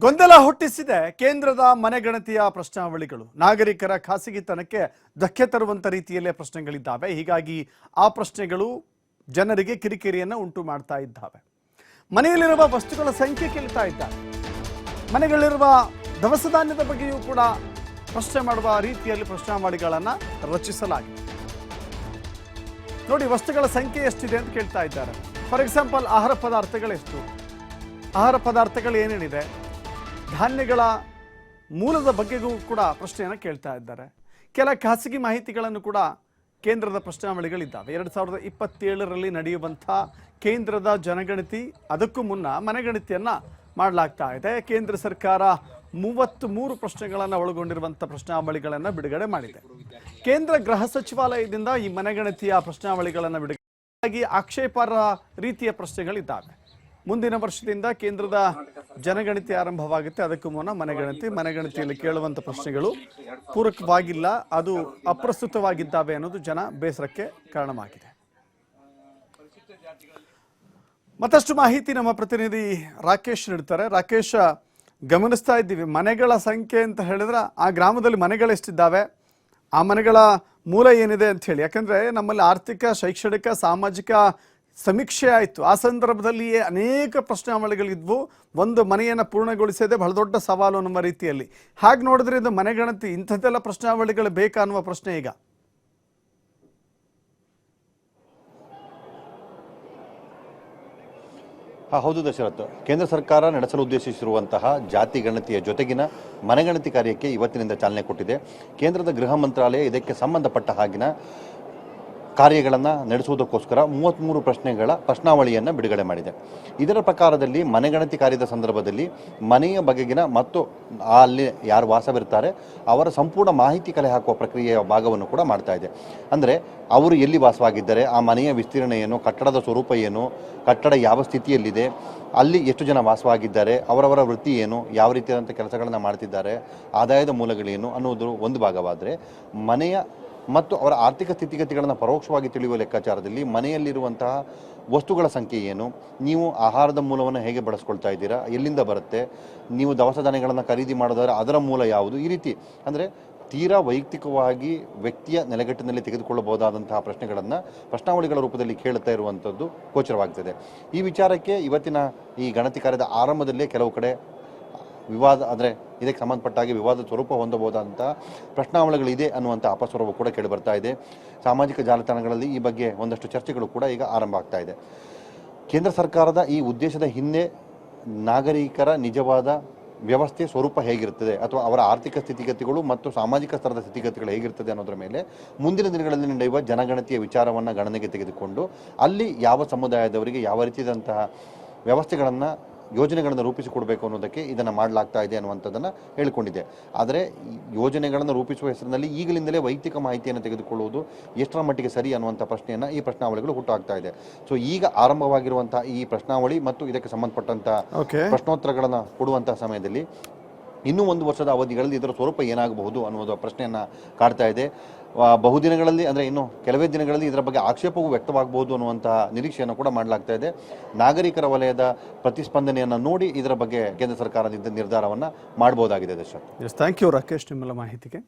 ಗೊಂದಲ ಹುಟ್ಟಿಸಿದೆ ಕೇಂದ್ರದ ಮನೆಗಣತಿಯ ಪ್ರಶ್ನಾವಳಿಗಳು. ನಾಗರಿಕರ ಖಾಸಗಿತನಕ್ಕೆ ಧಕ್ಕೆ ತರುವಂತ ರೀತಿಯಲ್ಲೇ ಪ್ರಶ್ನೆಗಳಿದ್ದಾವೆ. ಹೀಗಾಗಿ ಆ ಪ್ರಶ್ನೆಗಳು ಜನರಿಗೆ ಕಿರಿಕಿರಿಯನ್ನು ಉಂಟು ಮಾಡ್ತಾ ಇದ್ದಾವೆ. ಮನೆಯಲ್ಲಿರುವ ವಸ್ತುಗಳ ಸಂಖ್ಯೆ ಕೇಳ್ತಾ ಇದ್ದಾರೆ. ಮನೆಗಳಲ್ಲಿರುವ ದವಸ ಧಾನ್ಯದ ಬಗ್ಗೆಯೂ ಕೂಡ ಪ್ರಶ್ನೆ ಮಾಡುವ ರೀತಿಯಲ್ಲಿ ಪ್ರಶ್ನಾವಳಿಗಳನ್ನು ರಚಿಸಲಾಗಿದೆ. ನೋಡಿ, ವಸ್ತುಗಳ ಸಂಖ್ಯೆ ಎಷ್ಟಿದೆ ಅಂತ ಕೇಳ್ತಾ ಇದ್ದಾರೆ. ಫಾರ್ ಎಕ್ಸಾಂಪಲ್, ಆಹಾರ ಪದಾರ್ಥಗಳೆಷ್ಟು, ಆಹಾರ ಪದಾರ್ಥಗಳು ಏನೇನಿದೆ, ಧಾನ್ಯಗಳ ಮೂಲದ ಬಗ್ಗೆಗೂ ಕೂಡ ಪ್ರಶ್ನೆಯನ್ನು ಕೇಳ್ತಾ ಇದ್ದಾರೆ. ಕೆಲ ಖಾಸಗಿ ಮಾಹಿತಿಗಳನ್ನು ಕೂಡ ಕೇಂದ್ರದ ಪ್ರಶ್ನಾವಳಿಗಳಿದ್ದಾವೆ. 2027ರಲ್ಲಿ ನಡೆಯುವಂಥ ಕೇಂದ್ರದ ಜನಗಣತಿ, ಅದಕ್ಕೂ ಮುನ್ನ ಮನೆಗಣತಿಯನ್ನು ಮಾಡಲಾಗ್ತಾ ಇದೆ. ಕೇಂದ್ರ ಸರ್ಕಾರ 33 ಪ್ರಶ್ನೆಗಳನ್ನು ಒಳಗೊಂಡಿರುವಂಥ ಪ್ರಶ್ನಾವಳಿಗಳನ್ನು ಬಿಡುಗಡೆ ಮಾಡಿದೆ. ಕೇಂದ್ರ ಗೃಹ ಸಚಿವಾಲಯದಿಂದ ಈ ಮನೆಗಣತಿಯ ಪ್ರಶ್ನಾವಳಿಗಳನ್ನು ಬಿಡುಗಡೆ ಆಕ್ಷೇಪಾರ್ಹ ರೀತಿಯ ಪ್ರಶ್ನೆಗಳಿದ್ದಾವೆ. ಮುಂದಿನ ವರ್ಷದಿಂದ ಕೇಂದ್ರದ ಜನಗಣತಿ ಆರಂಭವಾಗುತ್ತೆ. ಅದಕ್ಕೂ ಮುನ್ನ ಮನೆಗಣತಿಯಲ್ಲಿ ಕೇಳುವಂಥ ಪ್ರಶ್ನೆಗಳು ಪೂರಕವಾಗಿಲ್ಲ, ಅದು ಅಪ್ರಸ್ತುತವಾಗಿದ್ದಾವೆ ಅನ್ನೋದು ಜನ ಬೇಸರಕ್ಕೆ ಕಾರಣವಾಗಿದೆ. ಮತ್ತಷ್ಟು ಮಾಹಿತಿ ನಮ್ಮ ಪ್ರತಿನಿಧಿ ರಾಕೇಶ್ ನೀಡ್ತಾರೆ. ರಾಕೇಶ್, ಗಮನಿಸ್ತಾ ಇದ್ದೀವಿ ಮನೆಗಳ ಸಂಖ್ಯೆ ಅಂತ ಹೇಳಿದ್ರೆ ಆ ಗ್ರಾಮದಲ್ಲಿ ಮನೆಗಳೆಷ್ಟಿದ್ದಾವೆ, ಆ ಮನೆಗಳ ಮೂಲ ಏನಿದೆ ಅಂತ ಹೇಳಿ. ಯಾಕಂದ್ರೆ ನಮ್ಮಲ್ಲಿ ಆರ್ಥಿಕ, ಶೈಕ್ಷಣಿಕ, ಸಾಮಾಜಿಕ ಸಮೀಕ್ಷೆ ಆಯಿತು. ಆ ಸಂದರ್ಭದಲ್ಲಿಯೇ ಅನೇಕ ಪ್ರಶ್ನಾವಳಿಗಳಿದ್ವು. ಒಂದು ಮನೆಯನ್ನು ಪೂರ್ಣಗೊಳಿಸೋದೇ ಬಹಳ ದೊಡ್ಡ ಸವಾಲು ಅನ್ನುವ ರೀತಿಯಲ್ಲಿ. ಹಾಗೆ ನೋಡಿದ್ರೆ ಇದು ಮನೆಗಣತಿ, ಇಂಥದ್ದೆಲ್ಲ ಪ್ರಶ್ನಾವಳಿಗಳು ಬೇಕಾ ಅನ್ನುವ ಪ್ರಶ್ನೆ ಈಗ. ಹೌದು ದಶರಥ್, ಕೇಂದ್ರ ಸರ್ಕಾರ ನಡೆಸಲು ಉದ್ದೇಶಿಸಿರುವಂತಹ ಜಾತಿ ಗಣತಿಯ ಜೊತೆಗಿನ ಮನೆಗಣತಿ ಕಾರ್ಯಕ್ಕೆ ಇವತ್ತಿನಿಂದ ಚಾಲನೆ ಕೊಟ್ಟಿದೆ. ಕೇಂದ್ರದ ಗೃಹ ಮಂತ್ರಾಲಯ ಇದಕ್ಕೆ ಸಂಬಂಧಪಟ್ಟ ಹಾಗಿನ ಕಾರ್ಯಗಳನ್ನು ನಡೆಸುವುದಕ್ಕೋಸ್ಕರ 33 ಪ್ರಶ್ನೆಗಳ ಪ್ರಶ್ನಾವಳಿಯನ್ನು ಬಿಡುಗಡೆ ಮಾಡಿದೆ. ಇದರ ಪ್ರಕಾರದಲ್ಲಿ ಮನೆಗಣತಿ ಕಾರ್ಯದ ಸಂದರ್ಭದಲ್ಲಿ ಮನೆಯ ಬಗೆಗಿನ ಮತ್ತು ಅಲ್ಲಿ ಯಾರು ವಾಸವಿರ್ತಾರೆ ಅವರ ಸಂಪೂರ್ಣ ಮಾಹಿತಿ ಕಲೆ ಹಾಕುವ ಪ್ರಕ್ರಿಯೆಯ ಭಾಗವನ್ನು ಕೂಡ ಮಾಡ್ತಾ ಇದೆ. ಅಂದರೆ ಅವರು ಎಲ್ಲಿ ವಾಸವಾಗಿದ್ದಾರೆ, ಆ ಮನೆಯ ವಿಸ್ತೀರ್ಣ ಏನು, ಕಟ್ಟಡದ ಸ್ವರೂಪ ಏನು, ಕಟ್ಟಡ ಯಾವ ಸ್ಥಿತಿಯಲ್ಲಿದೆ, ಅಲ್ಲಿ ಎಷ್ಟು ಜನ ವಾಸವಾಗಿದ್ದಾರೆ, ಅವರವರ ವೃತ್ತಿ ಏನು, ಯಾವ ರೀತಿಯಾದಂಥ ಕೆಲಸಗಳನ್ನು ಮಾಡ್ತಿದ್ದಾರೆ, ಆದಾಯದ ಮೂಲಗಳೇನು ಅನ್ನೋದು ಒಂದು ಭಾಗವಾದರೆ, ಮನೆಯ ಮತ್ತು ಅವರ ಆರ್ಥಿಕ ಸ್ಥಿತಿಗತಿಗಳನ್ನು ಪರೋಕ್ಷವಾಗಿ ತಿಳಿಯುವ ಲೆಕ್ಕಾಚಾರದಲ್ಲಿ ಮನೆಯಲ್ಲಿರುವಂತಹ ವಸ್ತುಗಳ ಸಂಖ್ಯೆ ಏನು, ನೀವು ಆಹಾರದ ಮೂಲವನ್ನು ಹೇಗೆ ಬಳಸ್ಕೊಳ್ತಾ ಇದ್ದೀರಾ, ಎಲ್ಲಿಂದ ಬರುತ್ತೆ, ನೀವು ದವಸ ಧಾನ್ಯಗಳನ್ನು ಖರೀದಿ ಮಾಡೋದಾದ್ರೆ ಅದರ ಮೂಲ ಯಾವುದು, ಈ ರೀತಿ ಅಂದರೆ ತೀರಾ ವೈಯಕ್ತಿಕವಾಗಿ ವ್ಯಕ್ತಿಯ ನೆಲೆಗಟ್ಟಿನಲ್ಲಿ ತೆಗೆದುಕೊಳ್ಳಬಹುದಾದಂತಹ ಪ್ರಶ್ನೆಗಳನ್ನು ಪ್ರಶ್ನಾವಳಿಗಳ ರೂಪದಲ್ಲಿ ಕೇಳುತ್ತಾ ಇರುವಂಥದ್ದು ಗೋಚರವಾಗ್ತದೆ. ಈ ವಿಚಾರಕ್ಕೆ ಇವತ್ತಿನ ಈ ಗಣತಿ ಕಾರ್ಯದ ಆರಂಭದಲ್ಲೇ ಕೆಲವು ಕಡೆ ವಿವಾದ, ಅಂದರೆ ಇದಕ್ಕೆ ಸಂಬಂಧಪಟ್ಟಾಗಿ ವಿವಾದ ಸ್ವರೂಪ ಹೊಂದಬಹುದಾದಂಥ ಪ್ರಶ್ನಾವಳಿಗಳಿದೆ ಅನ್ನುವಂಥ ಅಪಸ್ವರವು ಕೂಡ ಕೇಳಿಬರ್ತಾ ಇದೆ. ಸಾಮಾಜಿಕ ಜಾಲತಾಣಗಳಲ್ಲಿ ಈ ಬಗ್ಗೆ ಒಂದಷ್ಟು ಚರ್ಚೆಗಳು ಕೂಡ ಈಗ ಆರಂಭ ಆಗ್ತಾ ಇದೆ. ಕೇಂದ್ರ ಸರ್ಕಾರದ ಈ ಉದ್ದೇಶದ ಹಿಂದೆ ನಾಗರಿಕರ ನಿಜವಾದ ವ್ಯವಸ್ಥೆ ಸ್ವರೂಪ ಹೇಗಿರ್ತದೆ, ಅಥವಾ ಅವರ ಆರ್ಥಿಕ ಸ್ಥಿತಿಗತಿಗಳು ಮತ್ತು ಸಾಮಾಜಿಕ ಸ್ತರದ ಸ್ಥಿತಿಗತಿಗಳು ಹೇಗಿರ್ತದೆ ಅನ್ನೋದರ ಮೇಲೆ ಮುಂದಿನ ದಿನಗಳಲ್ಲಿ ನಡೆಯುವ ಜನಗಣತಿಯ ವಿಚಾರವನ್ನು ಗಣನೆಗೆ ತೆಗೆದುಕೊಂಡು ಅಲ್ಲಿ ಯಾವ ಸಮುದಾಯದವರಿಗೆ ಯಾವ ರೀತಿಯಾದಂತಹ ವ್ಯವಸ್ಥೆಗಳನ್ನು, ಯೋಜನೆಗಳನ್ನು ರೂಪಿಸಿಕೊಡಬೇಕು ಅನ್ನೋದಕ್ಕೆ ಇದನ್ನು ಮಾಡಲಾಗ್ತಾ ಇದೆ ಅನ್ನುವಂಥದ್ದನ್ನು ಹೇಳಿಕೊಂಡಿದೆ. ಆದರೆ ಯೋಜನೆಗಳನ್ನು ರೂಪಿಸುವ ಹೆಸರಿನಲ್ಲಿ ಈಗಲಿಂದಲೇ ವೈಯಕ್ತಿಕ ಮಾಹಿತಿಯನ್ನು ತೆಗೆದುಕೊಳ್ಳುವುದು ಎಷ್ಟರ ಮಟ್ಟಿಗೆ ಸರಿ ಅನ್ನುವಂಥ ಪ್ರಶ್ನೆಯನ್ನು ಈ ಪ್ರಶ್ನಾವಳಿಗಳು ಹುಟ್ಟುಹಾಕ್ತಾ ಇದೆ. ಸೊ ಈಗ ಆರಂಭವಾಗಿರುವಂತಹ ಈ ಪ್ರಶ್ನಾವಳಿ ಮತ್ತು ಇದಕ್ಕೆ ಸಂಬಂಧಪಟ್ಟಂಥ ಪ್ರಶ್ನೋತ್ತರಗಳನ್ನು ಕೊಡುವಂತಹ ಸಮಯದಲ್ಲಿ ಇನ್ನೂ 1 ವರ್ಷದ ಅವಧಿಗಳಲ್ಲಿ ಇದರ ಸ್ವರೂಪ ಏನಾಗಬಹುದು ಅನ್ನೋದು ಪ್ರಶ್ನೆಯನ್ನು ಕಾಡ್ತಾ ಇದೆ. ಬಹುದಿನಗಳಲ್ಲಿ, ಅಂದರೆ ಇನ್ನು ಕೆಲವೇ ದಿನಗಳಲ್ಲಿ ಇದರ ಬಗ್ಗೆ ಆಕ್ಷೇಪವೂ ವ್ಯಕ್ತವಾಗಬಹುದು ಅನ್ನುವಂತಹ ನಿರೀಕ್ಷೆಯನ್ನು ಕೂಡ ಮಾಡಲಾಗ್ತಾ ಇದೆ. ನಾಗರಿಕರ ವಲಯದ ಪ್ರತಿಸ್ಪಂದನೆಯನ್ನು ನೋಡಿ ಇದರ ಬಗ್ಗೆ ಕೇಂದ್ರ ಸರ್ಕಾರದಿಂದ ನಿರ್ಧಾರವನ್ನು ಮಾಡಬಹುದಾಗಿದೆ. ಥ್ಯಾಂಕ್ ಯು ರಾಕೇಶ್, ನಿಮ್ಮೆಲ್ಲ ಮಾಹಿತಿಗೆ.